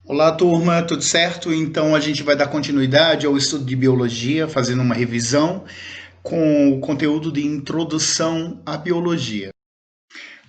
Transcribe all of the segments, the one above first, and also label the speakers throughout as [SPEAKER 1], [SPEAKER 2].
[SPEAKER 1] Olá, turma, tudo certo? Então a gente vai dar continuidade ao estudo de biologia, fazendo uma revisão com o conteúdo de introdução à biologia.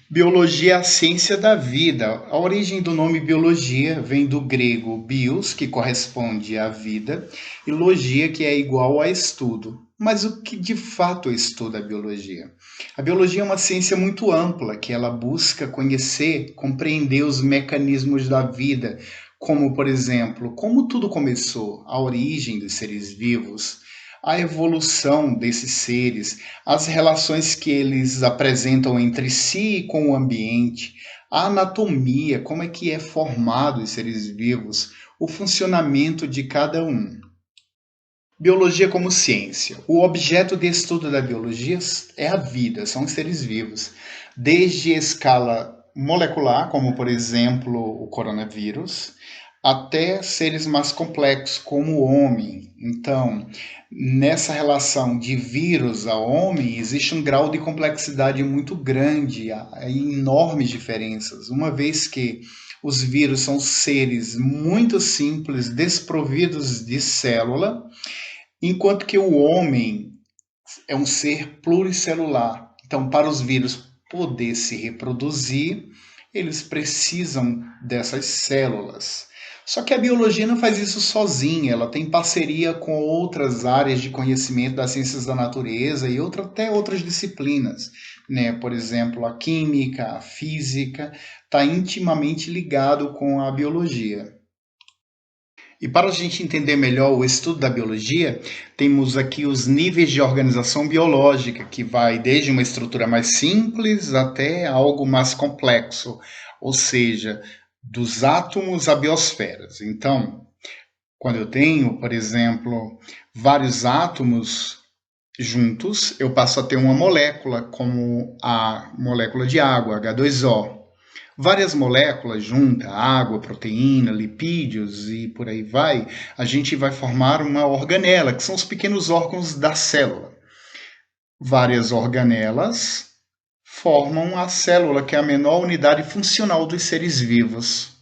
[SPEAKER 1] Biologia é a ciência da vida. A origem do nome biologia vem do grego bios, que corresponde à vida, e logia, que é igual a estudo. Mas o que de fato estuda a biologia? A biologia é uma ciência muito ampla, que ela busca conhecer, compreender os mecanismos da vida, como, por exemplo, como tudo começou, a origem dos seres vivos, a evolução desses seres, as relações que eles apresentam entre si e com o ambiente, a anatomia, como é que é formado os seres vivos, o funcionamento de cada um. Biologia como ciência. O objeto de estudo da biologia é a vida, são os seres vivos, desde escala molecular, como por exemplo o coronavírus, até seres mais complexos, como o homem. Então, nessa relação de vírus a homem, existe um grau de complexidade muito grande, há enormes diferenças, uma vez que os vírus são seres muito simples, desprovidos de célula, enquanto que o homem é um ser pluricelular. Então, para os vírus poder se reproduzir, eles precisam dessas células. Só que a biologia não faz isso sozinha, ela tem parceria com outras áreas de conhecimento das ciências da natureza e até outras disciplinas, né? Por exemplo, a química, a física, está intimamente ligado com a biologia. E para a gente entender melhor o estudo da biologia, temos aqui os níveis de organização biológica, que vai desde uma estrutura mais simples até algo mais complexo, ou seja, dos átomos à biosferas. Então, quando eu tenho, por exemplo, vários átomos juntos, eu passo a ter uma molécula, como a molécula de água, H2O. Várias moléculas juntas, água, proteína, lipídios e por aí vai, a gente vai formar uma organela, que são os pequenos órgãos da célula. Várias organelas formam a célula, que é a menor unidade funcional dos seres vivos.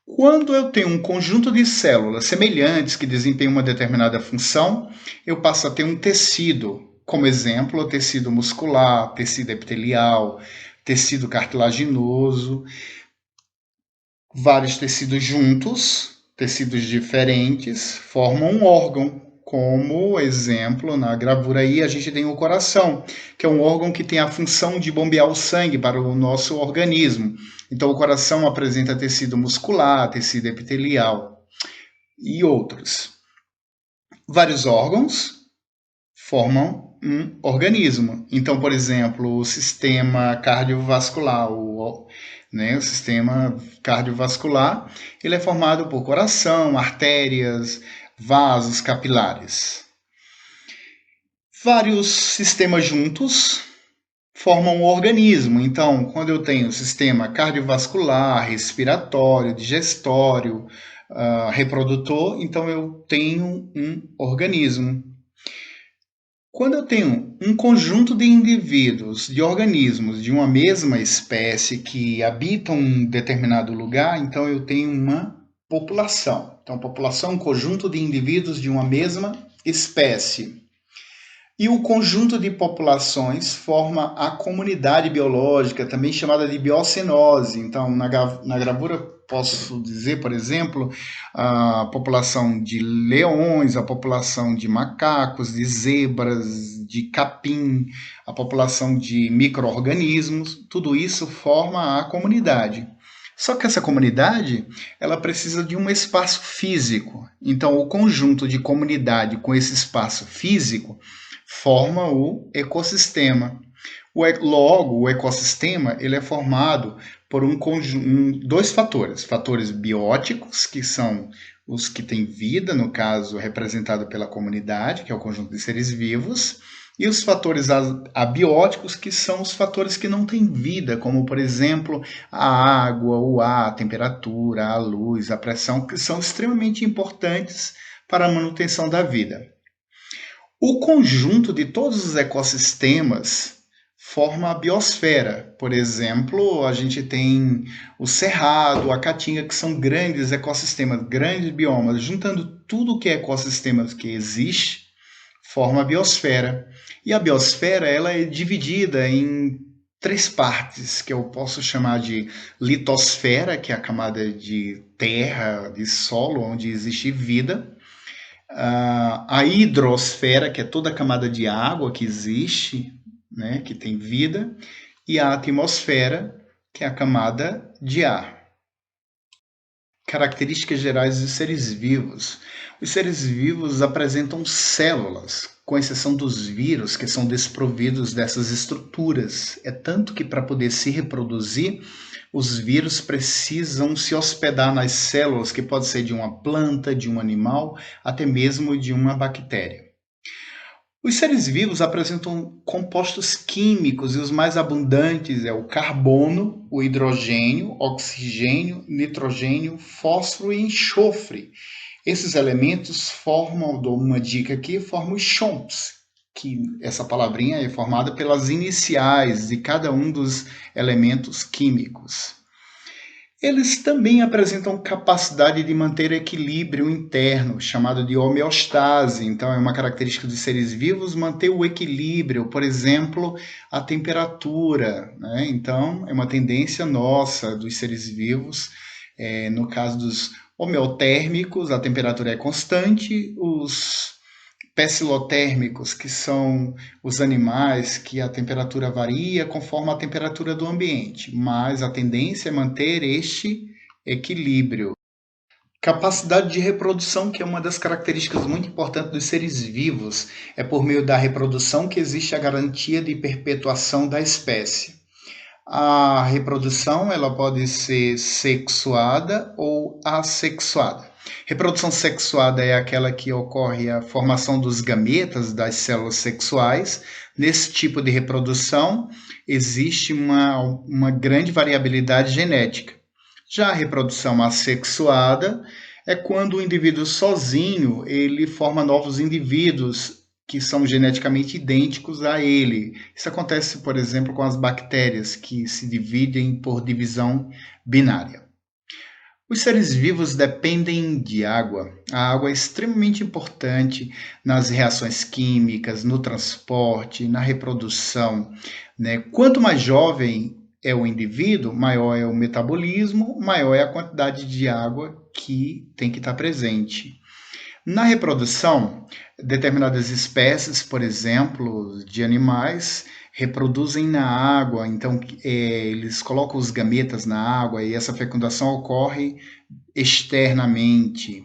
[SPEAKER 1] Quando eu tenho um conjunto de células semelhantes que desempenham uma determinada função, eu passo a ter um tecido, como exemplo, o tecido muscular, tecido epitelial, tecido cartilaginoso, vários tecidos juntos, tecidos diferentes, formam um órgão. Como exemplo, na gravura aí, a gente tem o coração, que é um órgão que tem a função de bombear o sangue para o nosso organismo. Então, o coração apresenta tecido muscular, tecido epitelial e outros. Vários órgãos formam um organismo. Então, por exemplo, o sistema cardiovascular, o sistema cardiovascular, ele é formado por coração, artérias, vasos capilares. Vários sistemas juntos formam um organismo. Então, quando eu tenho sistema cardiovascular, respiratório, digestório, reprodutor, então eu tenho um organismo. Quando eu tenho um conjunto de indivíduos, de organismos de uma mesma espécie que habitam um determinado lugar, então eu tenho uma população. Então, população é um conjunto de indivíduos de uma mesma espécie. E o conjunto de populações forma a comunidade biológica, também chamada de biocenose. Então, na gravura, posso dizer, por exemplo, a população de leões, a população de macacos, de zebras, de capim, a população de micro-organismos, tudo isso forma a comunidade. Só que essa comunidade, ela precisa de um espaço físico. Então, o conjunto de comunidade com esse espaço físico forma o ecossistema. Logo, o ecossistema ele é formado por dois fatores bióticos, que são os que têm vida, no caso representado pela comunidade, que é o conjunto de seres vivos, e os fatores abióticos, que são os fatores que não têm vida, como, por exemplo, a água, o ar, a temperatura, a luz, a pressão, que são extremamente importantes para a manutenção da vida. O conjunto de todos os ecossistemas forma a biosfera. Por exemplo, a gente tem o cerrado, a caatinga, que são grandes ecossistemas, grandes biomas. Juntando tudo que é ecossistemas que existe, forma a biosfera. E a biosfera ela é dividida em três partes, que eu posso chamar de litosfera, que é a camada de terra, de solo, onde existe vida. A hidrosfera, que é toda a camada de água que existe, né, que tem vida, e a atmosfera, que é a camada de ar. Características gerais dos seres vivos. Os seres vivos apresentam células, com exceção dos vírus, que são desprovidos dessas estruturas. É tanto que, para poder se reproduzir, os vírus precisam se hospedar nas células, que pode ser de uma planta, de um animal, até mesmo de uma bactéria. Os seres vivos apresentam compostos químicos e os mais abundantes é o carbono, o hidrogênio, oxigênio, nitrogênio, fósforo e enxofre. Esses elementos formam, dou uma dica aqui, formam os chomps, que essa palavrinha é formada pelas iniciais de cada um dos elementos químicos. Eles também apresentam capacidade de manter equilíbrio interno, chamado de homeostase. Então, é uma característica dos seres vivos manter o equilíbrio, por exemplo, a temperatura, né? Então, é uma tendência nossa dos seres vivos. No caso dos homeotérmicos, a temperatura é constante. Os pessilotérmicos, que são os animais que a temperatura varia conforme a temperatura do ambiente, mas a tendência é manter este equilíbrio. Capacidade de reprodução, que é uma das características muito importantes dos seres vivos, é por meio da reprodução que existe a garantia de perpetuação da espécie. A reprodução ela pode ser sexuada ou assexuada. Reprodução sexuada é aquela que ocorre a formação dos gametas das células sexuais. Nesse tipo de reprodução, existe uma grande variabilidade genética. Já a reprodução assexuada é quando o indivíduo sozinho ele forma novos indivíduos que são geneticamente idênticos a ele. Isso acontece, por exemplo, com as bactérias, que se dividem por divisão binária. Os seres vivos dependem de água. A água é extremamente importante nas reações químicas, no transporte, na reprodução, né? Quanto mais jovem é o indivíduo, maior é o metabolismo, maior é a quantidade de água que tem que estar presente. Na reprodução, determinadas espécies, por exemplo, de animais, reproduzem na água, então eles colocam os gametas na água e essa fecundação ocorre externamente.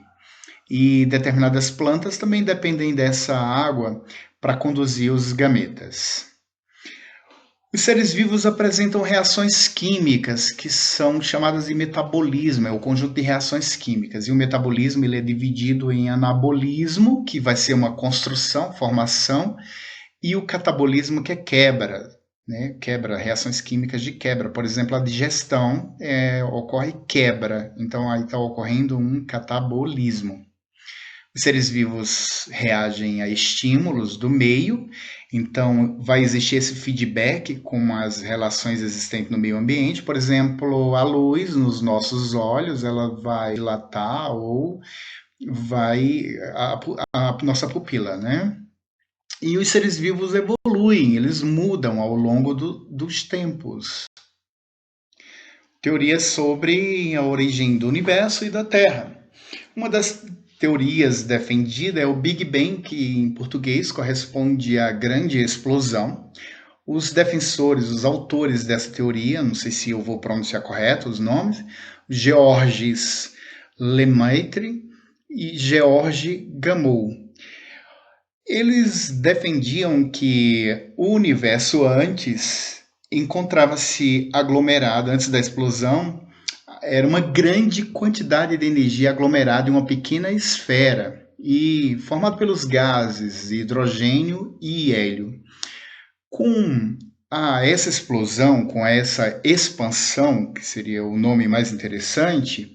[SPEAKER 1] E determinadas plantas também dependem dessa água para conduzir os gametas. Os seres vivos apresentam reações químicas que são chamadas de metabolismo, é o conjunto de reações químicas. E o metabolismo ele é dividido em anabolismo, que vai ser uma construção, formação, e o catabolismo, que é quebra, né? Quebra, reações químicas de quebra. Por exemplo, a digestão ocorre quebra, então aí está ocorrendo um catabolismo. Os seres vivos reagem a estímulos do meio, então vai existir esse feedback com as relações existentes no meio ambiente. Por exemplo, a luz nos nossos olhos, ela vai dilatar ou vai a nossa pupila, né? E os seres vivos evoluem, eles mudam ao longo dos tempos. Teorias sobre a origem do universo e da Terra. Uma das teorias defendidas é o Big Bang, que em português corresponde à grande explosão. Os defensores, os autores dessa teoria, não sei se eu vou pronunciar correto os nomes, Georges Lemaitre e Georges Gamow. Eles defendiam que o universo antes encontrava-se aglomerado, antes da explosão, era uma grande quantidade de energia aglomerada em uma pequena esfera e formado pelos gases hidrogênio e hélio. Com essa explosão, com essa expansão, que seria o nome mais interessante,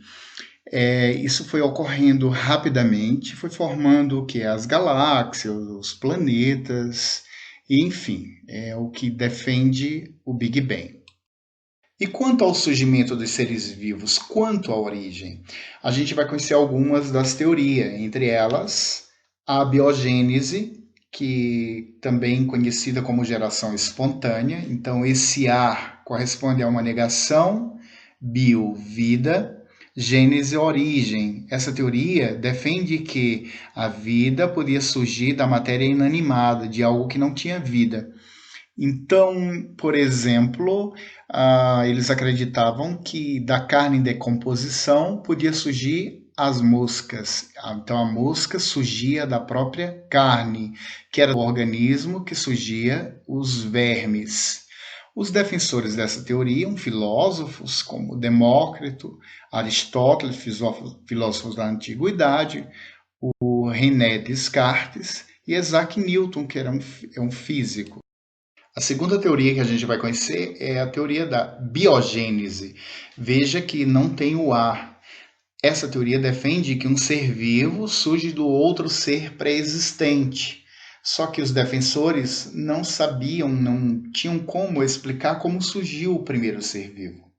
[SPEAKER 1] isso foi ocorrendo rapidamente, foi formando o que? As galáxias, os planetas, E, enfim, é o que defende o Big Bang. E quanto ao surgimento dos seres vivos, quanto à origem, a gente vai conhecer algumas das teorias, entre elas a biogênese, que também conhecida como geração espontânea. Então, esse A corresponde a uma negação, bio, vida, gênese, origem. Essa teoria defende que a vida podia surgir da matéria inanimada, de algo que não tinha vida. Então, por exemplo, eles acreditavam que da carne em decomposição podia surgir as moscas. Então, a mosca surgia da própria carne, que era do organismo que surgia os vermes. Os defensores dessa teoria, filósofos como Demócrito, Aristóteles, filósofos da antiguidade, o René Descartes e Isaac Newton, que era um físico. A segunda teoria que a gente vai conhecer é a teoria da biogênese. Veja que não tem o ar. Essa teoria defende que um ser vivo surge do outro ser pré-existente. Só que os defensores não sabiam, não tinham como explicar como surgiu o primeiro ser vivo.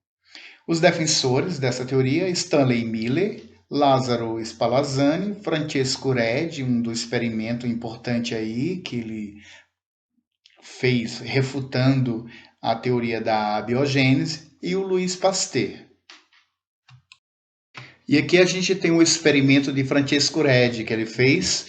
[SPEAKER 1] Os defensores dessa teoria, Stanley Miller, Lázaro Spallanzani, Francesco Redi, um do experimento importante aí que ele fez refutando a teoria da biogênese, e o Louis Pasteur. E aqui a gente tem o experimento de Francesco Redi, que ele fez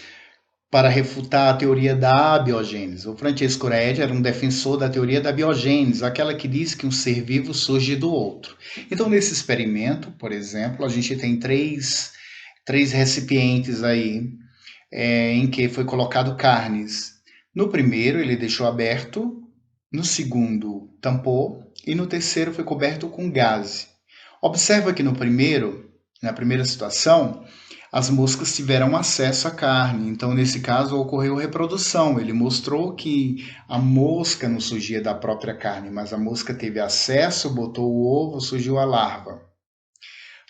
[SPEAKER 1] para refutar a teoria da biogênese. O Francesco Redi era um defensor da teoria da biogênese, aquela que diz que um ser vivo surge do outro. Então, nesse experimento, por exemplo, a gente tem três recipientes aí em que foi colocado carnes. No primeiro, ele deixou aberto, no segundo, tampou, e no terceiro foi coberto com gaze. Observa que na primeira situação, as moscas tiveram acesso à carne, então nesse caso ocorreu reprodução. Ele mostrou que a mosca não surgia da própria carne, mas a mosca teve acesso, botou o ovo, surgiu a larva.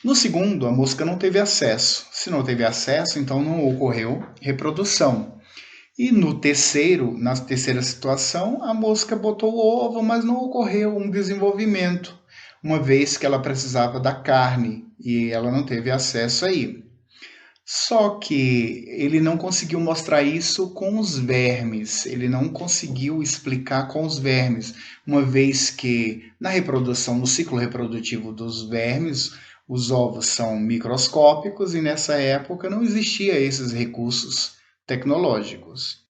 [SPEAKER 1] No segundo, a mosca não teve acesso. Se não teve acesso, então não ocorreu reprodução. E na terceira situação, a mosca botou o ovo, mas não ocorreu um desenvolvimento, uma vez que ela precisava da carne e ela não teve acesso aí. Só que ele não conseguiu mostrar isso com os vermes, ele não conseguiu explicar com os vermes, uma vez que na reprodução, no ciclo reprodutivo dos vermes, os ovos são microscópicos e nessa época não existia esses recursos tecnológicos.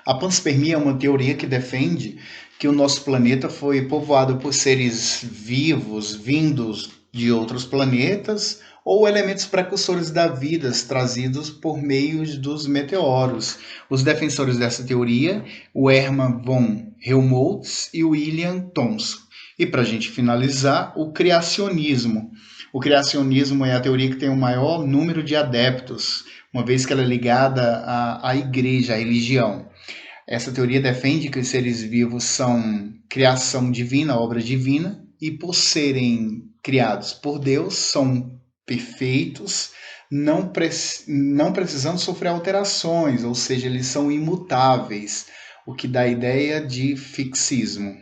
[SPEAKER 1] A panspermia é uma teoria que defende que o nosso planeta foi povoado por seres vivos vindos de outros planetas ou elementos precursores da vida trazidos por meio dos meteoros. Os defensores dessa teoria, o Hermann von Helmholtz e o William Thomson. E para a gente finalizar, o criacionismo. O criacionismo é a teoria que tem o maior número de adeptos, uma vez que ela é ligada à igreja, à religião. Essa teoria defende que os seres vivos são criação divina, obra divina, e por serem criados por Deus, são perfeitos, não precisando sofrer alterações, ou seja, eles são imutáveis, o que dá a ideia de fixismo.